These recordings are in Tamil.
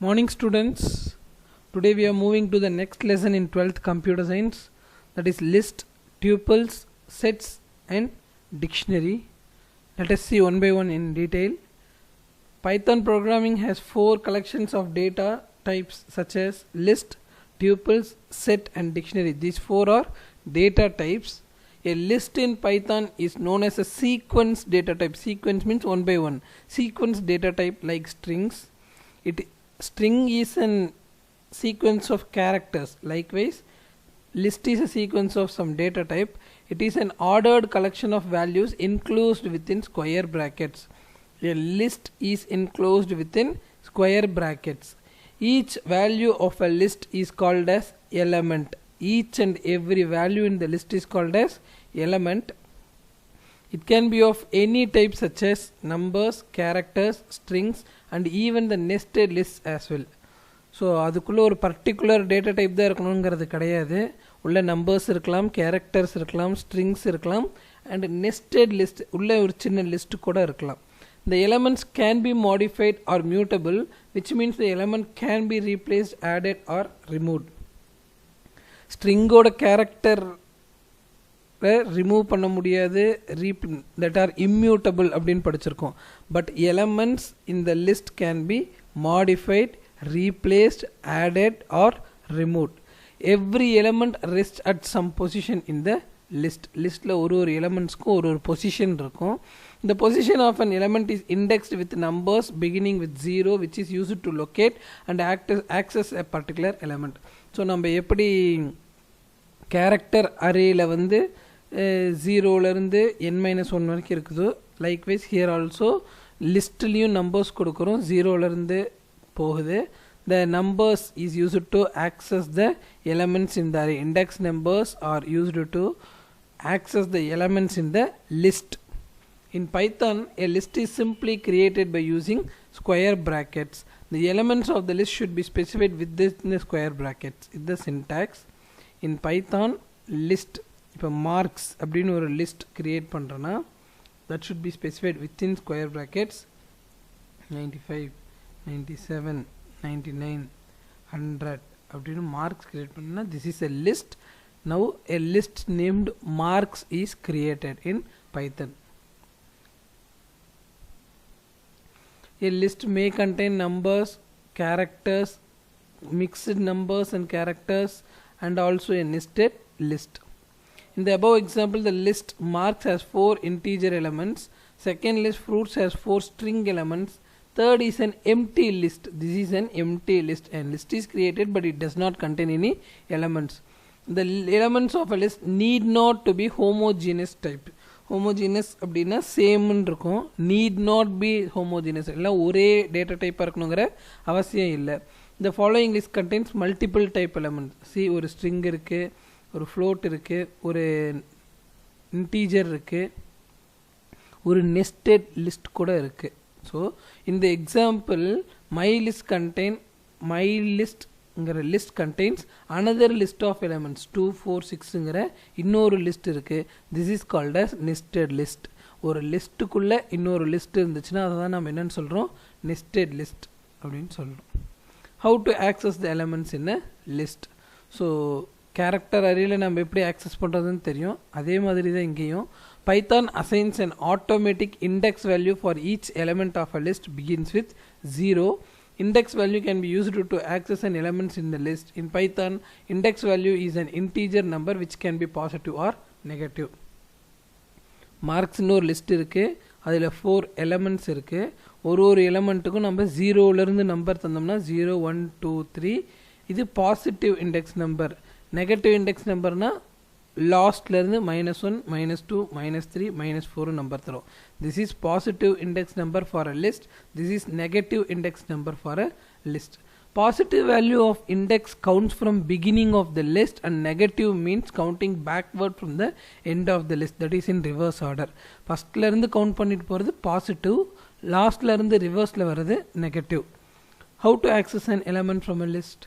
Morning students, today we are moving to the next lesson in 12th computer science, that is list, tuples, sets and dictionary. Let us see one by one in detail. Python programming has four collections of data types such as list, tuples, set and dictionary. These four are data types. A list in Python is known as a sequence data type. Sequence means one by one. Sequence data type like strings. String is a sequence of characters. Likewise, list is a sequence of some data type. It is an ordered collection of values enclosed within square brackets. A list is enclosed within square brackets. Each value of a list is called as element. Each and every value in the list is called as element. It can be of any type such as numbers, characters, strings and even the nested lists as well. So அதுக்குள்ள ஒரு பர்டிகுலர் டேட்டா டைப் தான் இருக்கணுங்கிறது கிடையாது. உள்ள நம்பர்ஸ் இருக்கலாம், கேரக்டர்ஸ் இருக்கலாம், ஸ்ட்ரிங்ஸ் இருக்கலாம் அண்ட் நெஸ்டட் லிஸ்ட் உள்ள ஒரு சின்ன லிஸ்ட் கூட இருக்கலாம். The elements can be modified or mutable, which means the element can be replaced, added or removed. ஸ்ட்ரிங்கோட கேரக்டர் ரிமூவ் பண்ண முடியாது, that are immutable அப்படின்னு படிச்சிருக்கோம். But elements in the list can be modified, replaced, added or removed. Every element rests at some position in the list. Listல ஒரு elementsக்கும் ஒரு position இருக்கும். The position of an element is indexed with numbers beginning with 0, which is used to locate and access a particular element. So நம்ம எப்படி character arrayல வந்து 0ல இருந்து n-1 வரைக்கும் இருக்குதோ, likewise here also listலயும் numbers கொடுக்கிறோம், 0ல இருந்து போகுது. The numbers is used to access the elements in the array. Index numbers are used to access the elements in the list. In Python, a list is simply created by using square brackets. The elements of the list should be specified within the square brackets. It's the syntax. In Python, list, இப்போ marks அப்படின்னு ஒரு list create பண்ணுறேன்னா, that should be specified within square brackets. 95, 97, 99, 100 அப்படின்னு marks create பண்ணா, this is a list. Now a list named marks is created in Python. A list may contain numbers, characters, mixed numbers and characters and also a nested list. In the above example, the list marks has 4 integer elements. Second list fruits has 4 string elements. Third is an empty list. This is an empty list, and list is created but it does not contain any elements. The elements of a list need not to be homogeneous type. Homogeneous அப்படின்னா சேம்னு இருக்கும், need not be homogeneous, எல்லாம் ஒரே டேட்டா டைப்பாக இருக்கணுங்கிற அவசியம் இல்லை. The following list contains multiple type elements. See, ஒரு string இருக்கு, ஒரு float இருக்கு, ஒரு integer இருக்கு, ஒரு nested list கூட இருக்கு. So in the example, my list contains another list of elements 2 4 6ங்கிற இன்னொரு லிஸ்ட் இருக்கு. This is called as nested list. ஒரு லிஸ்ட்டுக்குள்ள இன்னொரு லிஸ்ட் இருந்துச்சுன்னா அதை தான் நம்ம என்னன்னு சொல்கிறோம், nested list அப்படின்னு சொல்கிறோம். How to access the elements in a list? So character arrayல நம்ம எப்படி access பண்ணுறதுன்னு தெரியும், அதே மாதிரி தான் இங்கேயும். Python assigns an automatic index value for each element of a list begins with 0. Index value can be used to access an elements in the list. In Python, index value is an integer number which can be positive or negative. Marks ன்னு ஒரு லிஸ்ட் இருக்கு, அதில் 4 elements இருக்கு. ஒரு எலமெண்ட்டுக்கும் நம்ம 0ல இருந்து நம்பர் தந்தோம்னா 0 1 2 3. இது positive index number. Negative index நம்பர்னா லாஸ்ட்ல இருந்து -1 -2 -3 -4 நம்பர் தரும். This is positive index number for a list. This is negative index number for a list. Positive value of index counts from beginning of the list and negative means counting backward from the end of the list, that is in reverse order. ஃபர்ஸ்ட்ல இருந்து கவுண்ட் பண்ணிட்டு போகிறது பாசிட்டிவ், லாஸ்ட்ல இருந்து ரிவர்ஸ்ல வர்றது negative. How to access an element from a list?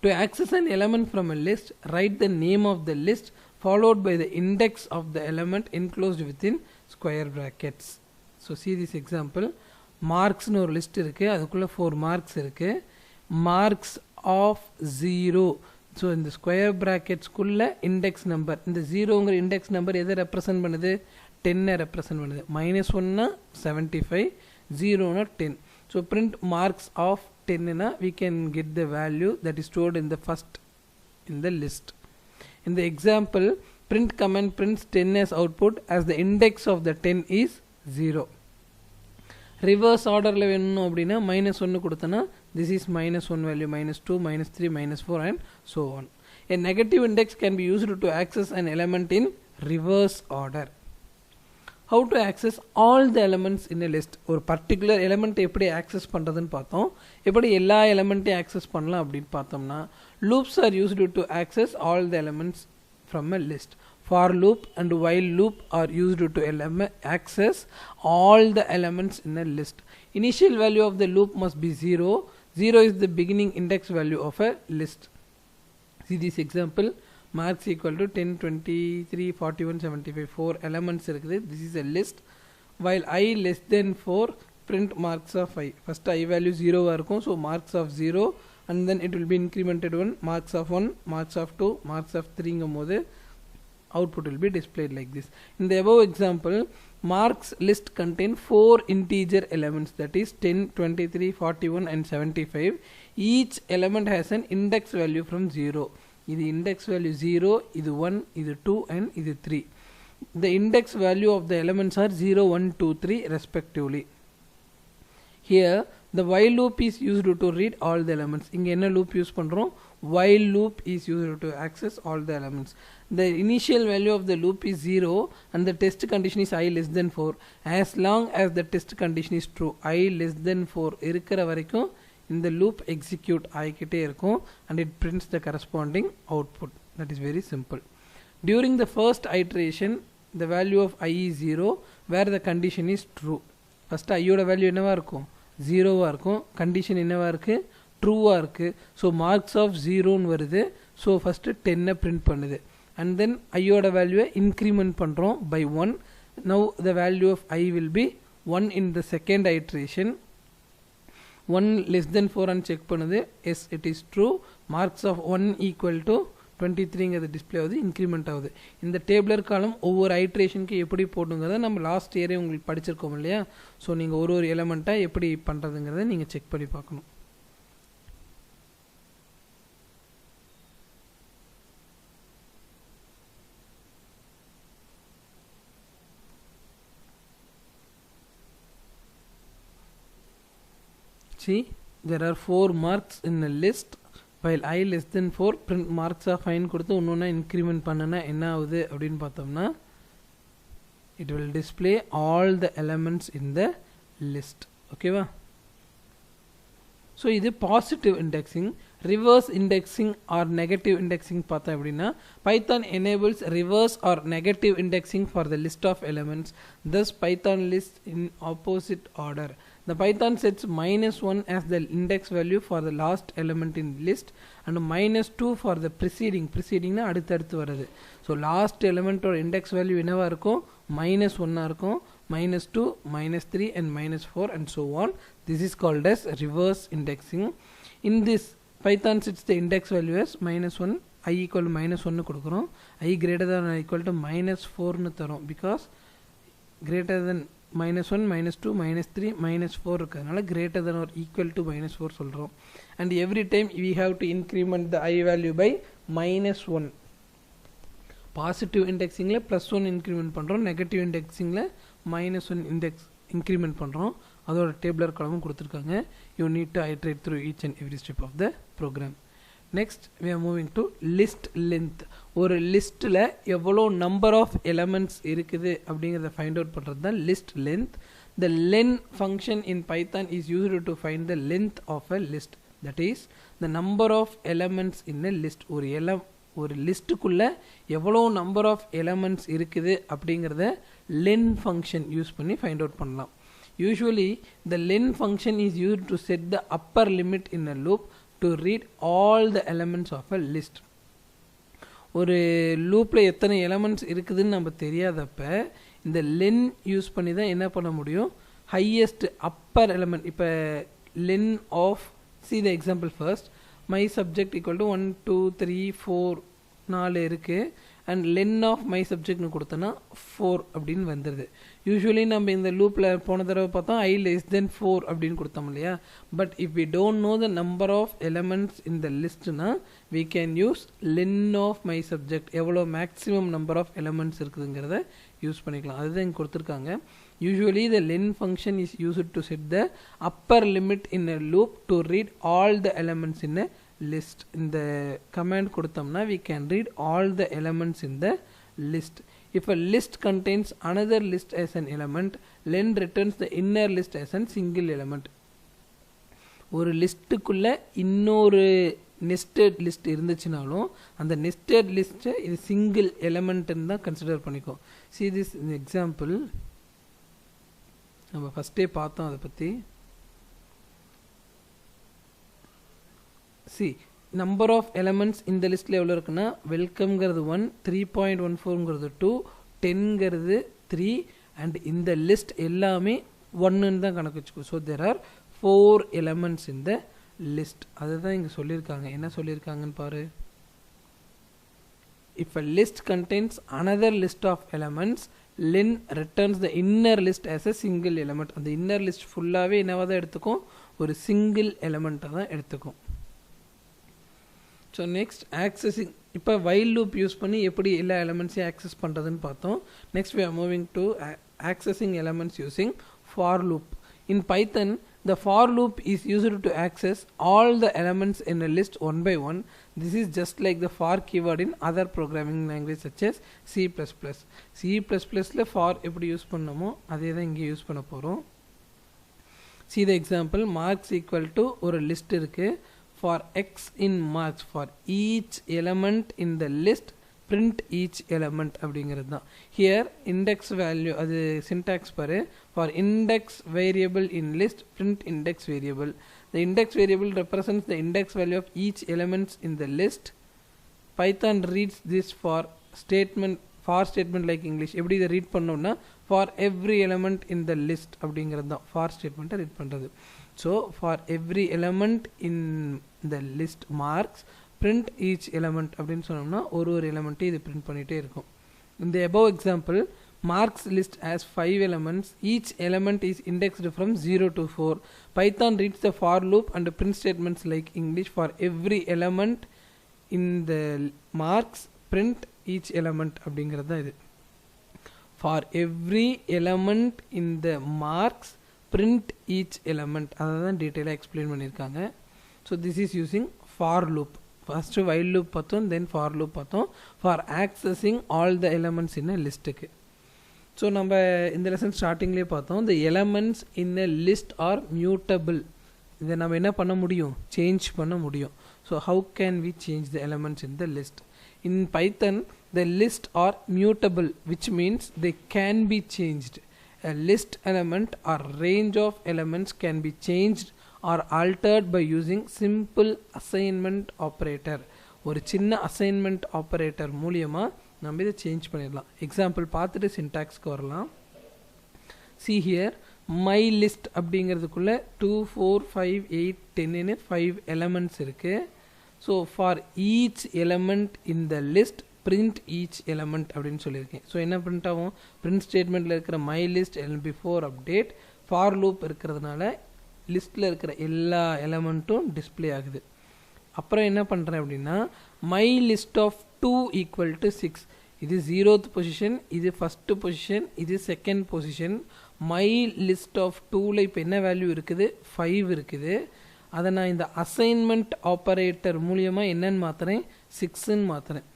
To access an element from a list, write the name of the list followed by the index of the element enclosed within square brackets. So see this example. மார்க்ஸ்னு ஒரு லிஸ்ட் இருக்குது, அதுக்குள்ளே 4 மார்க்ஸ் இருக்குது. Marks of 0. ஸோ இந்த ஸ்கொயர் ப்ராக்கெட்ஸ்குள்ளே இண்டெக்ஸ் நம்பர், இந்த 0ங்கிற இண்டெக்ஸ் நம்பர் எதை ரெப்ரசன்ட் பண்ணுது? 10 ரெப்ரசன்ட் பண்ணுது. -1னா 75, 0னா 10. ஸோ print marks of 10னா we can get the value that is stored in the first in the list. In the example, print command prints 10 as output as the index of the 10 is 0. Reverse orderல வேணும் அப்படின்னா -1 கொடுத்தனா this is -1 value, -2, -3, -4 and so on. A negative index can be used to access an element in reverse order. How to access all the elements in a list? ஒரு particular element எப்படி access பண்ணுறதுன்னு பார்த்தோம். எப்படி எல்லா எலிமெண்ட்டையும் access பண்ணலாம் அப்படின்னு பார்த்தோம்னா, loops are used to access all the elements from a list. For loop and while loop are used to access all the elements in a list. Initial value of the loop must be 0. 0 is the beginning index value of a list. See this example. Marks equal to 10, 23, 41, 75. 4 elements இருக்குது. This is a list. While I less than 4, print marks of I. First I value 0 இருக்கும். So marks of 0 and then it will be incremented 1. Marks of 1, marks of 2, marks of 3 ங்கும்போது output will be displayed like this. In the above example, marks list contain 4 integer elements, that is 10, 23, 41 and 75. Each element has an index value from 0. இது index value 0, இது 1, இது 2 and இது 3. The index value of the elements are 0, 1, 2, 3 respectively. Here the while loop is used to read all the elements. இங்க என்ன loop use பண்றோம்? While loop is used to access all the elements. The initial value of the loop is 0 and the test condition is I less than 4. As long as the test condition is true, I less than 4 இருக்கிற வரைக்கும் இந்த loop execute ஆகிக்கிட்டே இருக்கும் and it prints the corresponding output. That is very simple. During the first iteration, the value of I is 0 where the condition is true. First I யோட value என்னவா இருக்கும்? 0வா இருக்கும். condition என்னவா இருக்கு? ட்ரூவா இருக்கு. ஸோ மார்க்ஸ் ஆஃப் 0ன்னு வருது. ஸோ ஃபஸ்ட்டு 10 பிரிண்ட் பண்ணுது. அண்ட் தென் ஐயோட வேல்யூவை இன்க்ரிமெண்ட் பண்ணுறோம் by 1. Now the value of I will be 1 in the second iteration. 1 less than 4 check பண்ணுது. Yes it is true. Marks of 1 equal to 23ங்கிறது டிஸ்பிளே ஆகுது, இன்க்ரிமெண்ட் ஆகுது. இந்த டேபிளர் காலம் ஒவ்வொரு ஐட்ரேஷனுக்கு எப்படி போட்டுங்கிறத நம்ம லாஸ்ட் இயரே உங்களுக்கு படிச்சிருக்கோம் இல்லையா? ஸோ நீங்கள் ஒரு எலமெண்ட்டாக எப்படி பண்ணுறதுங்கிறத நீங்கள் செக் பண்ணி பார்க்கணும். See, there are 4 marks in a list. While I less than 4, print marks of fine கொடுத்து இன்னொன்னா இன்க்ரிமெண்ட் பண்ணனா என்ன ஆகுது அப்படின்னு பார்த்தோம்னா, it will display all the elements in the list. ஓகேவா? ஸோ இது positive indexing. Reverse indexing or negative indexing பார்த்தோம் அப்படின்னா, Python enables reverse or negative indexing for the list of elements. Thus Python lists in opposite order. The Python sets -1 as the index value for the last element in list and -2 for the precedingனா அடுத்தடுத்து வருது. ஸோ லாஸ்ட் எலிமெண்ட்டோட இண்டெக்ஸ் வேல்யூ என்னவா இருக்கும்? -1 இருக்கும், -2, -3 and -4 and so on. This is called as reverse indexing. In this Python sets the index value as -1. I equal to -1 கொடுக்குறோம். I greater than or equal to -4ன்னு தரும். because greater than -1, -2, -3, -4 இருக்கிறதுனால greater than or equal to -4 சொல்கிறோம். and every time we have to increment the I value by -1. Positive இண்டெக்ஸிங்கில் +1 இன்க்ரிமெண்ட் பண்ணுறோம், நெகட்டிவ் இண்டெக்ஸிங்கில் -1 இண்டெக்ஸ் இன்க்ரிமெண்ட் பண்ணுறோம். அதோட டேபிளர் காலமும் கொடுத்துருக்காங்க. You need to iterate through each and every step of the program. Next we are moving to list length. ஒரு லிஸ்ட்டில் எவ்வளோ நம்பர் ஆஃப் எலமெண்ட்ஸ் இருக்குது அப்படிங்கிறத ஃபைண்ட் அவுட் பண்ணுறது தான் list length. The len function in Python is used to find the length of a list. That is the number of elements in a list. ஒரு லிஸ்ட்டுக்குள்ளே எவ்வளோ நம்பர் ஆஃப் எலமெண்ட்ஸ் இருக்குது அப்படிங்கிறத len ஃபங்க்ஷன் யூஸ் பண்ணி ஃபைண்ட் அவுட் பண்ணலாம். Usually the len function is used to set the upper limit in a loop to read all the elements of a list. ஒரு லூப்பில் எத்தனை எலமெண்ட்ஸ் இருக்குதுன்னு நம்ம தெரியாதப்ப இந்த len யூஸ் பண்ணி தான் என்ன பண்ண முடியும்? highest upper element. இப்போ len of, see the example first, my subject equal to 1 2 3 4 4 இருக்கு and len of my subject னு கொடுத்தனா 4 அப்படின்னு வந்துருது. யூசுவலி நம்ம இந்த லூப்பில் போன தடவை பார்த்தோம் I less than 4 அப்படின்னு கொடுத்தோம் இல்லையா. But if we don't know the number of elements in the listனா we can use len of my subject, எவ்வளோ மேக்ஸிமம் நம்பர் ஆஃப் எலமெண்ட்ஸ் இருக்குதுங்கிறத யூஸ் பண்ணிக்கலாம். அதுதான் இங்கே கொடுத்துருக்காங்க. Usually the len function is used to set the upper limit in a loop to read all the elements in a list. இந்த command கொடுத்தோம்னா we can read all the elements in the list. If a list contains another list as an element, len returns the inner list as a single element. ஒரு லிஸ்ட்டுக்குள்ள இன்னொரு நெஸ்டட் லிஸ்ட் இருந்துச்சுனாலும் அந்த நெஸ்டட் லிஸ்ட்டை இது சிங்கிள் எலமெண்ட்னு தான் கன்சிடர் பண்ணிக்கும். see this example நம்ம ஃபஸ்ட்டே பார்த்தோம் அதை பற்றி. சி நம்பர் ஆஃப் எலமெண்ட்ஸ் இந்த லிஸ்ட்டில் எவ்வளோ இருக்குன்னா வெல்கம்ங்கிறது 1, 3.14ங்கிறது 2, 10ங்கிறது 3 அண்ட் இந்த லிஸ்ட் எல்லாமே 1ன்னு தான் கணக்கு வச்சுக்கோ. ஸோ தேர் ஆர் 4 எலமெண்ட்ஸ் இந்த லிஸ்ட். அதுதான் இங்கே சொல்லியிருக்காங்க. என்ன சொல்லியிருக்காங்கன்னு பாரு. If a list contains another list of elements, len returns the inner list as a single element. அந்த inner list ஃபுல்லாகவே என்னவாக தான் எடுத்துக்கும், ஒரு சிங்கிள் எலமெண்ட்டாக தான் எடுத்துக்கும். So next accessing. இப்போ வைல் லூப் யூஸ் பண்ணி எப்படி எல்லா எலமெண்ட்ஸையும் ஆக்சஸ் பண்ணுறதுன்னு பார்த்தோம். Next we are moving to accessing elements using for loop. In Python, the for loop is used to access all the elements in a list one by one. This is just like the for keyword in other programming language such as C++. C++ல for எப்படி யூஸ் பண்ணமோ அதே தான் இங்கே யூஸ் பண்ண போகிறோம். See the example, marks equal to ஒரு லிஸ்ட் இருக்கு. For x in marks, for each element in the list print each element அப்படிங்கிறது தான். Here index value, அது syntax பாரு. For index variable in list, print index variable. The index variable represents the index value of each elements in the list. Python reads this for statement like English. எப்படி இதை ரீட் பண்ணோம்னா for every element in the list அப்படிங்கிறது தான் for statement ரீட் பண்ணுறது. So for every element in the list marks, print each element அப்படின்னு சொன்னோம்னா ஒரு எலமெண்ட்டை இது பிரிண்ட் பண்ணிகிட்டே இருக்கும். In the above example, marks list has 5 elements. Each element is indexed from 0 to 4. Python reads the for loop and print statements like English. For every element in the marks, print each element அப்படிங்கிறது தான் இது. For every element in the marks, print each element. அதை தான் டீட்டெயிலாக எக்ஸ்பிளைன் பண்ணியிருக்காங்க. So this is using for loop. First while loop பார்த்தோம், தென் ஃபார் லூப் பார்த்தோம். For accessing all the elements in a லிஸ்ட்டுக்கு. ஸோ நம்ம இந்த லெசன் ஸ்டார்டிங்லேயே பார்த்தோம், the elements in a list are mutable. இதை நம்ம என்ன பண்ண முடியும், சேஞ்ச் பண்ண முடியும். So how can we change the elements in the list? In Python, the list are mutable, which means they can be changed. A list element or range of elements can be changed or altered by using simple assignment operator. ஒரு சின்ன assignment operator மூலியமா நம்ம இதை சேஞ்ச் பண்ணிடலாம். எக்ஸாம்பிள் பார்த்துட்டு சின்டாக்ஸ்க்கு வரலாம். See here, my list அப்படிங்கிறதுக்குள்ள 2 4 5 8 10 5 elements இருக்கு. So for each element in the list, print each element அப்படின்னு சொல்லியிருக்கேன். ஸோ என்ன பிரிண்ட் ஆகும், பிரிண்ட் ஸ்டேட்மெண்ட்டில் இருக்கிற my list before update for loop இருக்கிறதுனால லிஸ்ட்டில் இருக்கிற எல்லா எலமெண்ட்டும் டிஸ்பிளே ஆகுது. அப்புறம் என்ன பண்ணுறேன் அப்படின்னா, my list of 2 equal to 6. இது 0th பொசிஷன், இது ஃபஸ்ட்டு பொசிஷன், இது second position. My list of 2ல் இப்போ என்ன வேல்யூ இருக்குது, 5 இருக்குது. அதை நான் இந்த அசைன்மெண்ட் ஆப்பரேட்டர் மூலியமாக என்னன்னு மாற்றுறேன், 6ன்னு மாற்றுறேன்.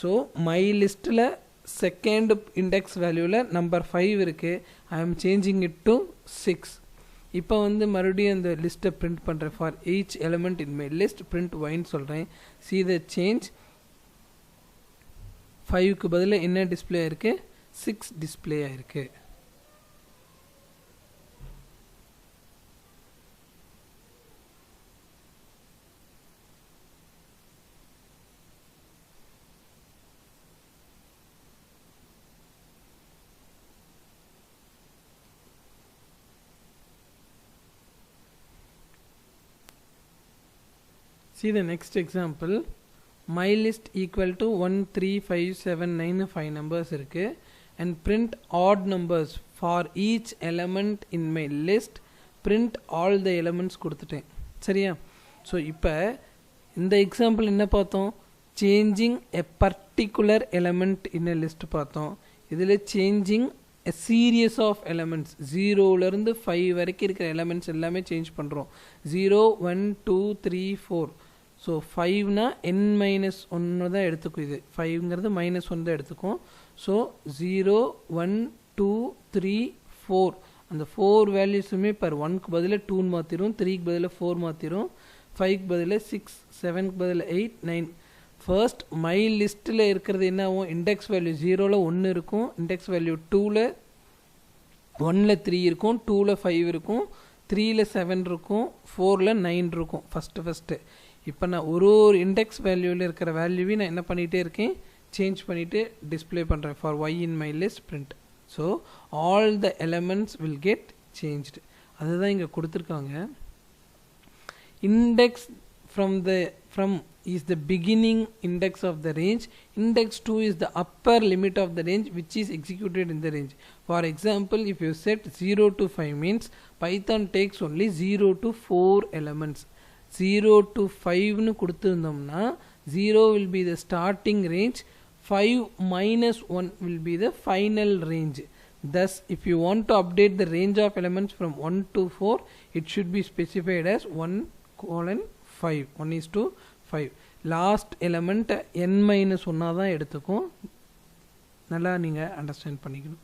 ஸோ மை லிஸ்ட்டில் செகண்ட் இண்டெக்ஸ் வேல்யூவில் நம்பர் 5 இருக்குது. ஐ ஆம் சேஞ்சிங் இட் டு 6. இப்போ வந்து மறுபடியும் அந்த லிஸ்ட்டை பிரிண்ட் பண்ணுறேன். For each element in my list print ஒய்ன்னு சொல்கிறேன். see the change, 5க்கு பதில் என்ன டிஸ்பிளே ஆயிருக்கு, 6 டிஸ்பிளே ஆயிருக்கு. See the next example. My list equal to 1 3 5 7 9 5 numbers இருக்கு and print odd numbers for each element in my list. Print all the elements கொடுத்துட்டேன். சரியா? ஸோ இப்போ இந்த எக்ஸாம்பிள் என்ன பார்த்தோம்? Changing a particular element in a list பார்த்தோம். இதில் changing a series of elements 0லேருந்து 5 வரைக்கும் இருக்கிற எலமெண்ட்ஸ் எல்லாமே சேஞ்ச் பண்ணுறோம். 0 1 2 3 4. ஸோ 5னா n-1 தான் எடுத்துக்கும். இது 5ங்கிறது -1 தான் எடுத்துக்கும். ஸோ 0 1 2 3 4 அந்த 4 வேல்யூஸுமே பர் 1க்கு பதில் 2 மாற்றிடும், 3க்கு பதில் 4 மாற்றிடும், 5க்கு பதில் 6, 7க்கு பதில் 8, 9. ஃபர்ஸ்ட் மை லிஸ்ட்டில் இருக்கிறது என்ன ஆகும்? இண்டெக்ஸ் வேல்யூ 0ல் 1 இருக்கும், இண்டெக்ஸ் வேல்யூ 2ல் 1ல் 3 இருக்கும், 2ல் 5 இருக்கும், 3ல் 7 இருக்கும், 4ல் 9 இருக்கும். ஃபஸ்ட்டு இப்போ நான் ஒரு இண்டெக்ஸ் வேல்யூவில் இருக்கிற வேல்யூவையும் நான் என்ன பண்ணிகிட்டே இருக்கேன்? சேஞ்ச் பண்ணிவிட்டு டிஸ்பிளே பண்ணுறேன். For y in my list print. So all the elements will get changed. அதுதான் இங்கே கொடுத்துருக்காங்க. Index from is the beginning index of the range. Index 2 is the upper limit of the range which is executed in the range. For example, if you set 0 to 5 means Python takes only 0 to 4 elements. 0 to 5 nu கொடுத்திருந்தோம்னா 0 will be the starting range, 5 minus 1 will be the final range. Thus, if you want to update the range of elements from 1 to 4, it should be specified as 1:5. 1:5. Last element n-1 தான் எடுத்துக்கும். நல்லா நீங்கள் அண்டர்ஸ்டாண்ட் பண்ணிக்கணும்.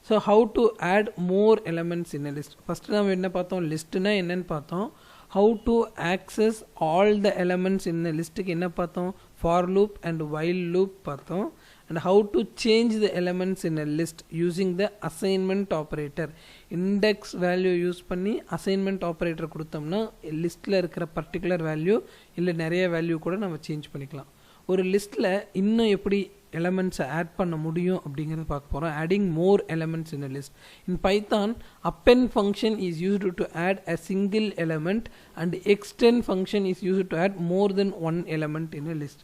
So how to add more elements in a list. First நம்ம என்ன பார்த்தோம்? லிஸ்ட்டுனா என்னன்னு பார்த்தோம். How to access all the elements in a லிஸ்ட்டுக்கு என்ன பார்த்தோம்? For loop and while loop பார்த்தோம். And how to change the elements in a list using the assignment operator. Index value use பண்ணி அசைன்மெண்ட் ஆப்ரேட்டர் கொடுத்தோம்னா லிஸ்ட்டில் இருக்கிற பர்டிகுலர் வேல்யூ இல்லை நிறைய வேல்யூ கூட நம்ம சேஞ்ச் பண்ணிக்கலாம். ஒரு லிஸ்ட்டில் இன்னும் எப்படி எலமெண்ட்ஸை ஆட் பண்ண முடியும் அப்படிங்கிறது பார்க்க போகிறோம். Adding more elements in a list. In Python append function is used to add a single element and extend function is used to add more than one element in a list.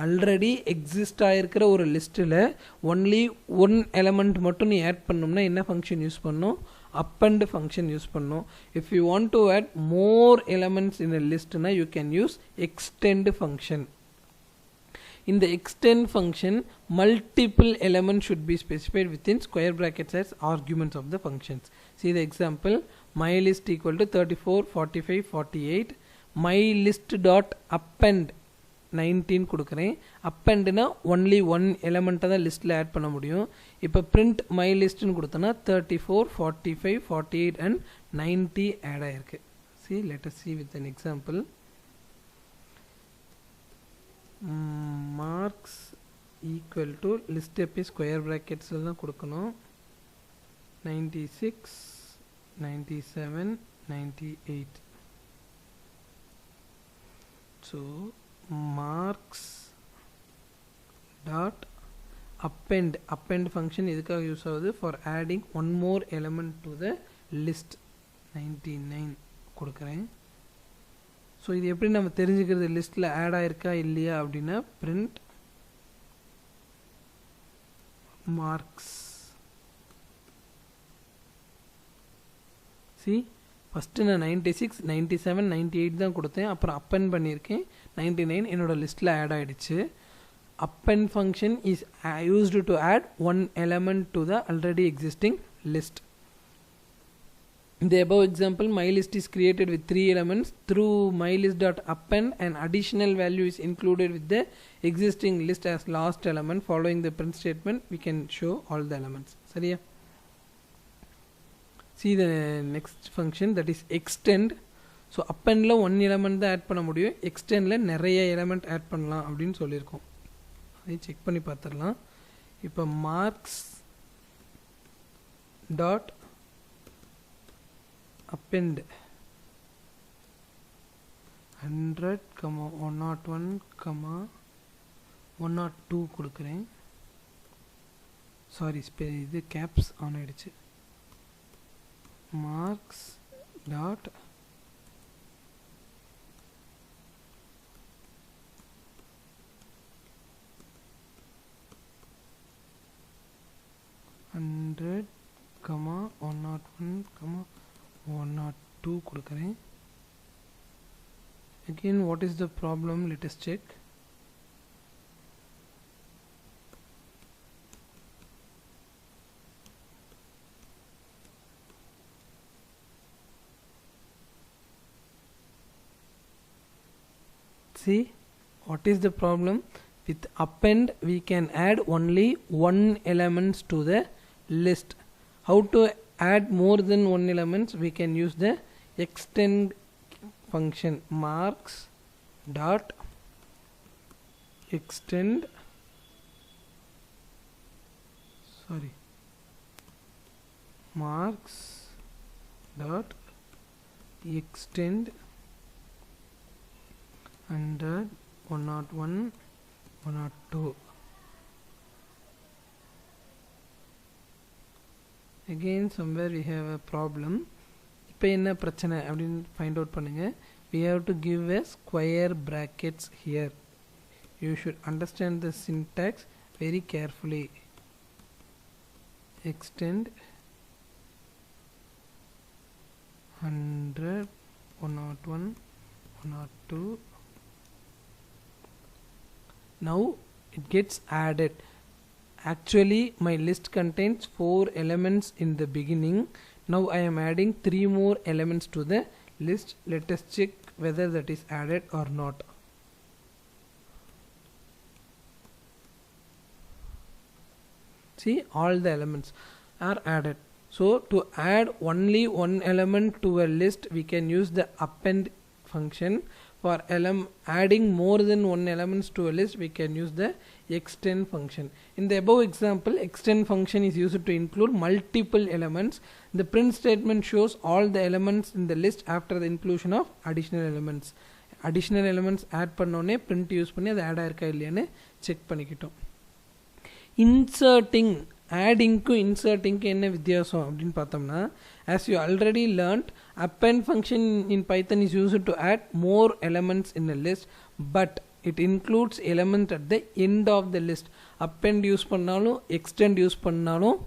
Already exist ஆகிருக்கிற ஒரு லிஸ்ட்டில் ஒன்லி ஒன் எலமெண்ட் மட்டும் நீ ஆட் பண்ணோம்னா என்ன ஃபங்க்ஷன் யூஸ் பண்ணணும்? append function யூஸ் பண்ணணும். if you want to add more elements in a list na you can use extend function. In the extend function, multiple elements should be specified within square brackets as arguments of the functions. See the example. My list equal to 34 45 48. My list dot append 19 கொடுக்குறேன். appendனா only one element தான் லிஸ்ட்டில் ஆட் பண்ண முடியும். இப்போ print my listன்னு கொடுத்தனா 34 45 48 and 90 ஆட் ஆயிருக்கு. See, let us see with an example. Marks equal to list எப்பி ஸ்கொயர் ப்ராக்கெட்ஸில் தான் கொடுக்கணும். 96 97 98. so marks dot append function எதுக்காக யூஸ் ஆகுது? for adding one more element to the list. 99 கொடுக்குறேன். ஸோ இது எப்படி நம்ம தெரிஞ்சுக்கிறது லிஸ்ட்டில் ஆட் ஆயிருக்கா இல்லையா அப்படின்னா print marks. see, ஃபஸ்ட்டு நான் 96 97 98 தான் கொடுத்தேன், அப்புறம் append பண்ணியிருக்கேன். 99 என்னோட லிஸ்ட்டில் ஆட் ஆகிடுச்சு. append function is used to add one element to the already existing list. In the above example, my list is created with 3 elements. Through mylist.append, an additional value is included with the existing list as last element. Following the print statement, we can show all the elements. சரியா? See the next function, that is extend. So appendல one element தான் ஆட் பண்ண முடியும், extendல நிறைய element ஆட் பண்ணலாம் அப்படின்னு சொல்லியிருக்கோம். அதை செக் பண்ணி பார்த்துடலாம். இப்போ marks dot append 100, 101, 102 கொடுக்குறேன். சாரி, இது கேப்ஸ் ஆன் ஆயிடுச்சு. marks dot 102 கொடுக்கிறேன். Again, what is the problem? Let us check. See, what is the problem? With append we can add only one elements to the list. How to add more than one elements? We can use the extend function. Marks dot extend marks dot extend under 101 102. Again somewhere we have a problem. இப்போ என்ன பிரச்சனை அப்படின்னு find out பண்ணுங்க. We have to give a square brackets here. You should understand the syntax very carefully. Extend 100 101 102. Now it gets added. Actually my list contains 4 elements in the beginning. Now I am adding 3 more elements to the list. Let us check whether that is added or not. See, all the elements are added. So to add only one element to a list, we can use the append function. For adding more than one elements to a list, we can use the extend function. In the above example, extend function is used to include multiple elements. The print statement shows all the elements in the list after the inclusion of additional elements. Additional elements add பண்ணோனே print use பண்ணி அது add ஆயிருக்கா இல்லையான்னு செக் பண்ணிக்கிட்டோம். Inserting, adding க்கு inserting க்கு என்ன வித்தியாசம் அப்படின்னு பார்த்தோம்னா, as you already learnt, append function in Python is used to add more elements in a list, but it includes element at the end of the list. Append use பண்ணாலும் extend use பண்ணாலும்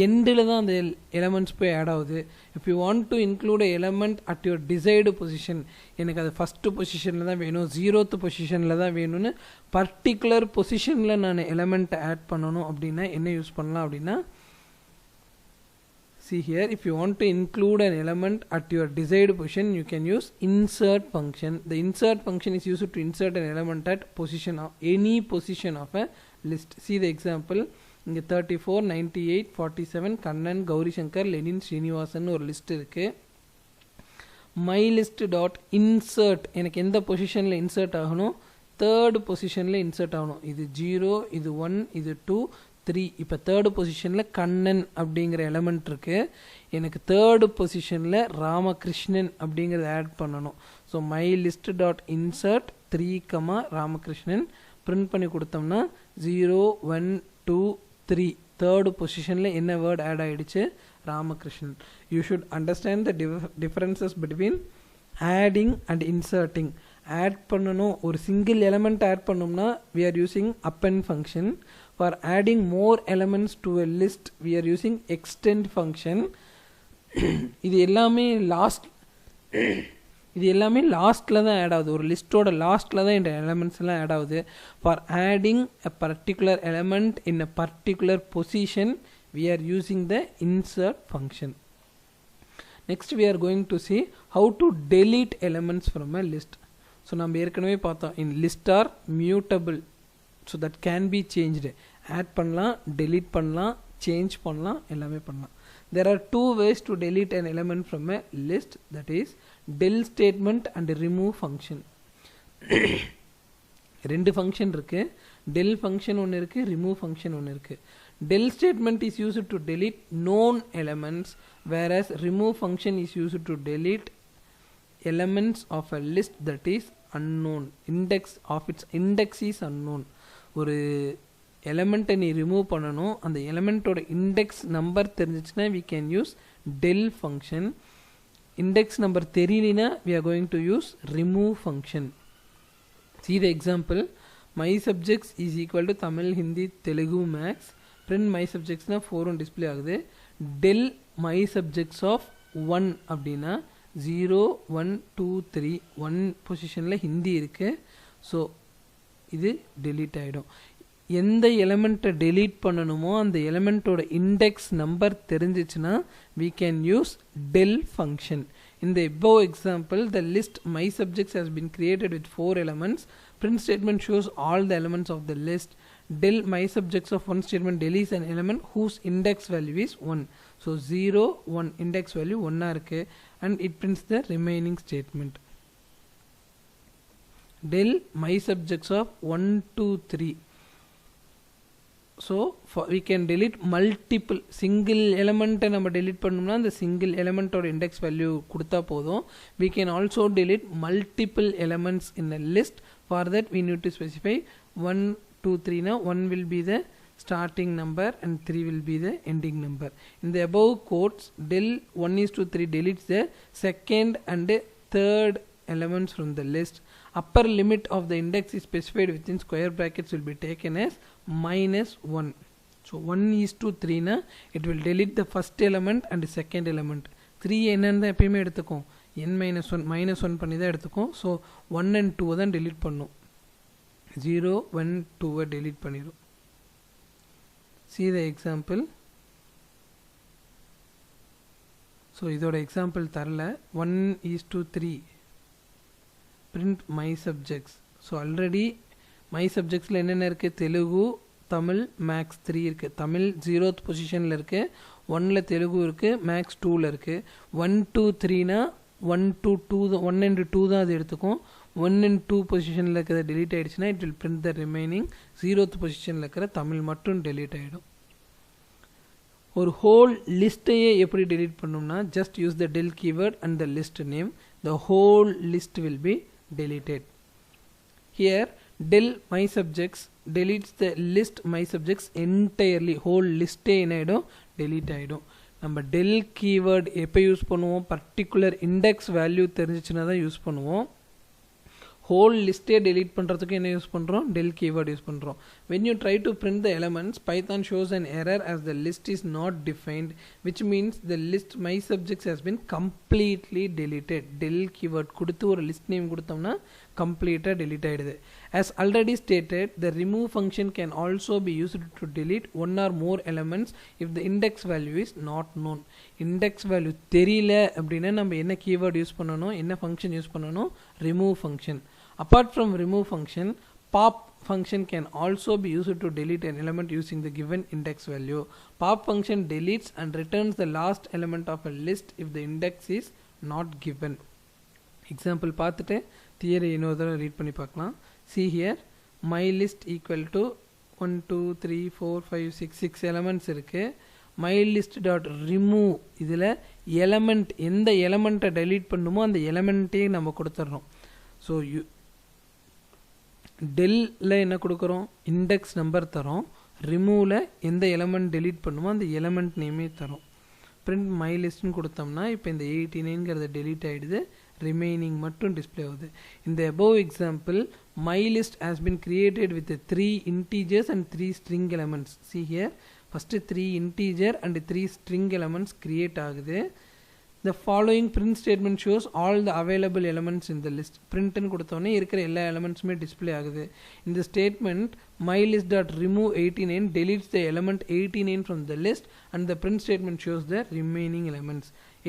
எண்டில் தான் அந்த எலமெண்ட்ஸ் போய் ஆட் ஆகுது. If you want to include a element at your desired position, எனக்கு அது ஃபஸ்ட்டு பொசிஷனில் தான் வேணும், 0th பொசிஷனில் தான் வேணும்னு பர்டிகுலர் பொசிஷனில் நான் எலமெண்ட்டை ஆட் பண்ணணும் அப்படின்னா என்ன யூஸ் பண்ணலாம் அப்படின்னா, see here, if you want to include an element at your desired position, you can use insert function. The insert function is used to insert an element at position of any position of a list. See the example. இங்கே 34 98 47 கண்ணன் கௌரி சங்கர் லெனின் ஸ்ரீனிவாசன் ஒரு லிஸ்ட் இருக்கு. மை லிஸ்ட் டாட் இன்சர்ட், எனக்கு எந்த பொசிஷனில் இன்சர்ட் ஆகணும், 3rd பொசிஷனில் இன்சர்ட் ஆகணும். இது 0, இது 1, இது 2, 3. இப்போ 3rd பொசிஷனில் கண்ணன் அப்படிங்கிற எலமெண்ட் இருக்கு. எனக்கு 3rd பொசிஷனில் ராமகிருஷ்ணன் அப்படிங்கிறத ஆட் பண்ணணும். So my list dot insert 3, Ramakrishnan print பண்ணி கொடுத்தோம்னா 0 1 2 3 3rd பொசிஷனில் என்ன வேர்ட் ஆட் ஆகிடுச்சு, Ramakrishnan. You should understand the differences between adding and inserting. Add பண்ணணும், ஒரு சிங்கிள் எலமெண்ட் ஆட் பண்ணோம்னா we are using append function. For adding more elements to a list, we are using extend function. இது எல்லாமே லாஸ்ட்டில் தான் ஆட் ஆகுது. ஒரு லிஸ்ட்டோட லாஸ்ட்டில் தான் இந்த எலமெண்ட்ஸ் எல்லாம் ஆட் ஆகுது. For adding a particular element in a particular position we are using the insert function. Next we are going to see how to delete elements from a list. So நம்ம ஏற்கனவே பார்த்தோம், in list are mutable, so that can be changed. Add பண்ணலாம், delete பண்ணலாம், சேஞ்ச் பண்ணலாம், எல்லாமே பண்ணலாம். There are 2 ways to delete an element from a list, that is del statement and remove function. ரெண்டு ஃபங்க்ஷன் இருக்கு, del function ஒன்று இருக்கு, remove function ஒன்று இருக்கு. Del statement is used to delete known elements, whereas remove function is used to delete elements of a list that is unknown. Index is unknown. ஒரு எலமெண்ட்டை நீ ரிமூவ் பண்ணணும், அந்த எலமெண்ட்டோட இண்டெக்ஸ் நம்பர் தெரிஞ்சிச்சுன்னா we can use del function. Index number தெரியலனா we are going to use remove function. See the example. My subjects is equal to Tamil, Hindi, Telugu, Maths. Print my subjects na 4 display ஆகுது. del my subjects of 1 அப்படின்னா 0 1 2 3 1 பொசிஷனில் ஹிந்தி இருக்குது. ஸோ இது delete ஆகிடும். எந்த எலிமெண்ட்டை delete பண்ணணுமோ அந்த எலிமெண்ட்டோட இண்டெக்ஸ் நம்பர் தெரிஞ்சிச்சுன்னா we can use del function. In the above example, the list my subjects has been created with 4 elements. Print statement shows all the elements of the list. Del my subjects of one statement deletes an element whose index value is 1. So 0 1 index value 1 இருக்கு and it prints the remaining statement. Del my subjects of 1 2 3. So we can delete multiple single element நம்ம delete பண்ணோம்னா அந்த single element ஓட index value கொடுத்தா போதும். We can also delete multiple elements in a list. For that we need to specify 1 2 3 na 1 will be the starting number and 3 will be the ending number. In the above quotes, del 1:3 deletes the second and third elements from the list. Upper limit of the index is specified within square brackets will be taken as -1. So 1:3 na it will delete the first element and the second element. 3 என்னன்னு எப்பயுமே எடுத்துக்கும் n-1 -1 பண்ணி தான் எடுத்துக்கும். ஸோ 1 and 2 தான் delete பண்ணும். 0 1 2 delete பண்ணிடும். See the example. ஸோ இதோட எக்ஸாம்பிள் தரல. 1:3 print my subjects. So already my subjectsல என்னென்ன இருக்குது? தெலுங்கு தமிழ் மேக்ஸ் 3 இருக்குது. தமிழ் 0th பொசிஷனில் இருக்குது. 1ல தெலுங்கு இருக்குது. மேக்ஸ் 2ல் இருக்குது. 1 2 3னா 1 to 2 1 and 2 தான் அது எடுத்துக்கும். 1 and 2 பொசிஷனில் இருக்கிறத delete ஆகிடுச்சுன்னா it will print the remaining 0th பொசிஷனில் இருக்கிற தமிழ் மட்டும் delete ஆகிடும். ஒரு ஹோல் லிஸ்ட்டையே எப்படி delete பண்ணணும்னா just use the del keyword and the list name. The whole list will be deleted. Here del my subjects deletes the list my subjects entirely. whole list என்ன ஆகிடும்? delete ஆகிடும். நம்ம del keyword எப்போ யூஸ் பண்ணுவோம்? பர்டிகுலர் இண்டெக்ஸ் வேல்யூ தெரிஞ்சிச்சுன்னா தான் யூஸ் பண்ணுவோம். whole listே delete பண்ணுறதுக்கு என்ன யூஸ் பண்ணுறோம்? del keyword யூஸ் பண்ணுறோம். when you try to print the elements, Python shows an error as the list is not defined, which means the list my subjects has been completely deleted. del keyword கொடுத்து ஒரு list name கொடுத்தோம்னா completely delete ஆகிடுது. As already stated, the remove function can also be used to delete one or more elements if the index value is not known. index value தெரியல அப்படின்னா நம்ம என்ன keyword யூஸ் பண்ணணும்? என்ன function யூஸ் பண்ணணும்? remove function. Apart from remove function, pop function can also be used to delete an element using the given index value. Pop function deletes and returns the last element of a list if the index is not given. Example பார்த்துட்டு தியரி இன்னொரு தடவை ரீட் பண்ணி பார்க்கலாம். See here, my list equal to 1 2 3 4 5 6 elements இருக்குது. my list dot remove இதில் எலமெண்ட் எந்த எலமெண்ட்டை delete பண்ணுமோ அந்த எலமெண்ட்டே நம்ம கொடுத்துட்றோம். ஸோ டெல்ல என்ன கொடுக்குறோம்? இண்டெக்ஸ் நம்பர் தரோம். ரிமூவில் எந்த எலமெண்ட் delete பண்ணுமோ அந்த எலமெண்ட் நேமே தரோம். print my listன்னு கொடுத்தோம்னா இப்போ இந்த 89ங்கிறத delete ஆகிடுது. remaining மட்டும் display ஆகுது. In the above example, my list has been created with 3 integers and 3 string elements. See here, first 3 integer and 3 string elements create ஆகுது. The following print statement shows all the available elements in the list. print ன்னு கொடுத்தோன்னே இருக்கிற எல்லா எலமெண்ட்ஸுமே டிஸ்பிளே ஆகுது. இந்த statement my list dot remove 89 deletes the element 89 from the list and the print statement shows the remaining elements.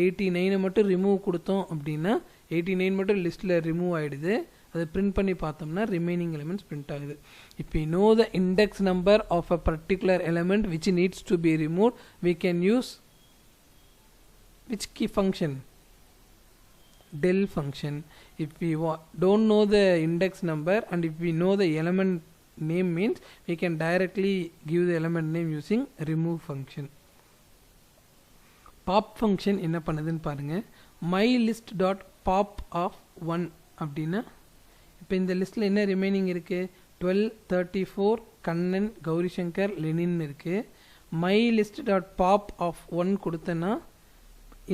89 மட்டும் ரிமூவ் கொடுத்தோம் அப்படின்னா 89 மட்டும் லிஸ்ட்டில் ரிமூவ் ஆகிடுது. அதை பிரிண்ட் பண்ணி பார்த்தோம்னா ரிமைனிங் எலிமெண்ட்ஸ் பிரிண்ட் ஆகுது. if we know the index number of a particular element which needs to be removed, we can use which key function? del function. if we don't know the index number and if we know the element name, means we can directly give the element name using remove function. pop function என்ன பண்ணுதுன்னு பாருங்க. my list dot pop of 1 அப்படின்னா இப்போ இந்த லிஸ்ட்டில் என்ன ரிமைனிங் இருக்குது? 12 34 கண்ணன் கௌரி சங்கர் லெனின் இருக்குது. my list dot pop of 1 கொடுத்தேன்னா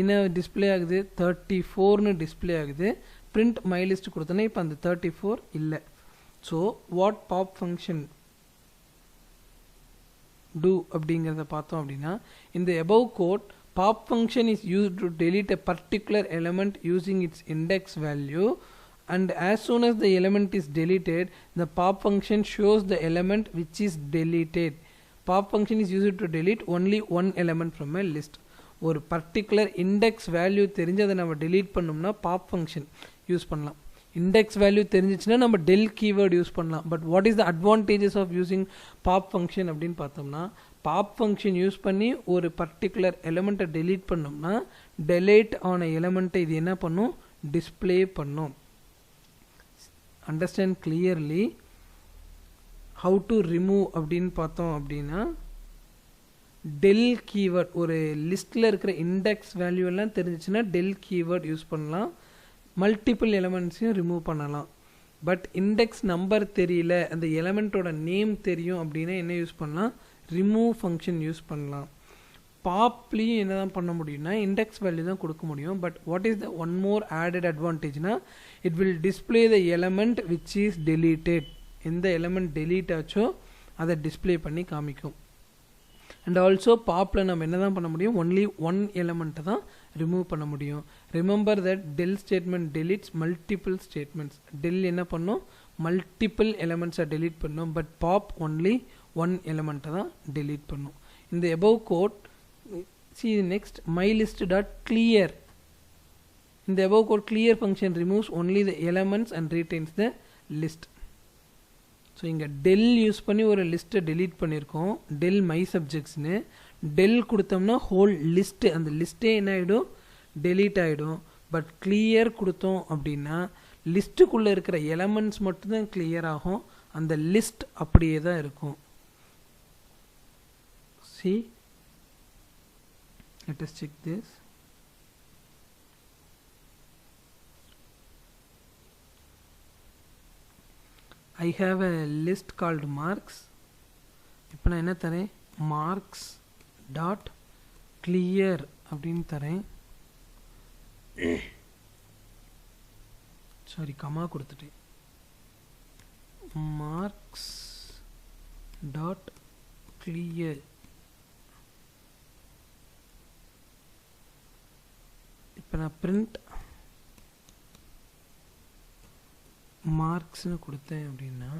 என்ன டிஸ்பிளே ஆகுது? 34ன்னு டிஸ்பிளே ஆகுது. print my list கொடுத்தோன்னா இப்போ அந்த 34 இல்லை. So what pop function do அப்படிங்கிறத பார்த்தோம் அப்படின்னா இந்த above code pop function is used to delete a particular element using its index value, and as soon as the element is deleted, the pop function shows the element which is deleted. Pop function is used to delete only one element from a list. ஒரு பர்டிகுலர் இண்டெக்ஸ் வேல்யூ தெரிஞ்சு அதை நம்ம delete பண்ணோம்னா பாப் ஃபங்க்ஷன் யூஸ் பண்ணலாம். இண்டெக்ஸ் வேல்யூ தெரிஞ்சிச்சுன்னா நம்ம டெல் கீவேர்டு யூஸ் பண்ணலாம். But what is the advantages of using pop function அப்படின்னு பார்த்தோம்னா, பாப் ஃபங்க்ஷன் யூஸ் பண்ணி ஒரு பர்டிகுலர் எலிமெண்ட்டை delete பண்ணோம்னா delete ஆன எலிமெண்ட்டை இது என்ன பண்ணும், டிஸ்பிளே பண்ணும். Understand clearly. How to remove அப்படின்னு பார்த்தோம் அப்படின்னா, டெல் கீவேர்ட் ஒரு லிஸ்ட்டில் இருக்கிற இண்டெக்ஸ் வேல்யூ எல்லாம் தெரிஞ்சிச்சுன்னா டெல் கீவேர்ட் யூஸ் பண்ணலாம். மல்டிபிள் எலிமெண்ட்ஸையும் ரிமூவ் பண்ணலாம். பட் இண்டெக்ஸ் நம்பர் தெரியல, அந்த எலிமெண்ட்டோட நேம் தெரியும் அப்படின்னா என்ன யூஸ் பண்ணலாம், ரிமூவ் ஃபங்க்ஷன் யூஸ் பண்ணலாம். பாப்லேயும் என்ன தான் பண்ண முடியும்னா இண்டெக்ஸ் வேல்யூ தான் கொடுக்க முடியும். But what is the one more added அட்வான்டேஜ்னா, it will display the element which is deleted. எந்த எலிமெண்ட் டெலீட் ஆச்சோ அதை டிஸ்பிளே பண்ணி காமிக்கும். அண்ட் ஆல்சோ பாப்பில் நம்ம என்ன தான் பண்ண முடியும், ஒன்லி ஒன் எலிமெண்ட்டை தான் ரிமூவ் பண்ண முடியும். Remember that del statement deletes multiple statements. Del என்ன பண்ணும், மல்டிபிள் எலிமெண்ட்ஸை டெலீட் பண்ணும். பட் பாப் ஒன்லி ஒன் எலிமெண்ட்டை தான் டெலீட் பண்ணும். இந்த above code, see next, mylist.clear. In the above code, clear function removes only the elements and retains the list. So இங்கே டெல் யூஸ் பண்ணி ஒரு லிஸ்ட்டை delete பண்ணியிருக்கோம். டெல் மை சப்ஜெக்ட்ஸ்னு டெல் கொடுத்தோம்னா ஹோல் லிஸ்ட்டு, அந்த லிஸ்ட்டே என்ன ஆகிடும், delete ஆகிடும். பட் கிளியர் கொடுத்தோம் அப்படின்னா லிஸ்ட்டுக்குள்ளே இருக்கிற எலமெண்ட்ஸ் மட்டும்தான் கிளியர் ஆகும், அந்த லிஸ்ட் அப்படியே தான் இருக்கும். See, let us check this. I have a list called marks. இப்போ நான் என்ன தரேன், marks dot clear அப்படின்னு தரேன். சாரி, கமா கொடுத்துட்டேன். marks dot clear. இப்போ நான் print மார்க்ஸ்னு கொடுத்தேன் அப்படின்னா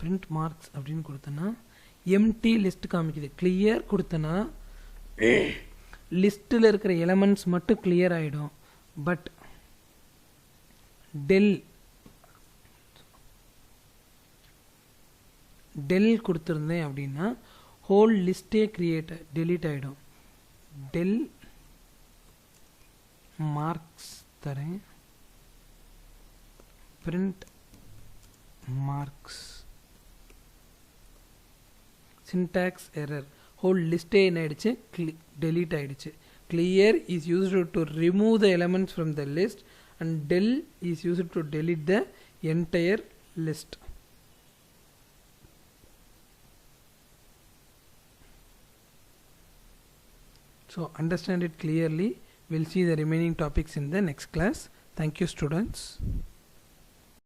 print marks அப்படின்னு கொடுத்தேன்னா எம்டி லிஸ்ட் காமிக்குது. கிளியர் கொடுத்தேன்னா லிஸ்ட்டில் இருக்கிற எலமெண்ட்ஸ் மட்டும் கிளியர் ஆகிடும். பட் டெல் கொடுத்துருந்தேன் அப்படின்னா ஹோல் லிஸ்டே delete ஆகிடும். டெல் மார்க்ஸ் தரேன், print marks. Syntax error, whole லிஸ்டே என்ன ஆயிடுச்சு, delete ஆயிடுச்சு. clear is used to remove the elements from the list and del is used to delete the entire list. So understand it clearly. We'll see the remaining topics in the next class. Thank you, students.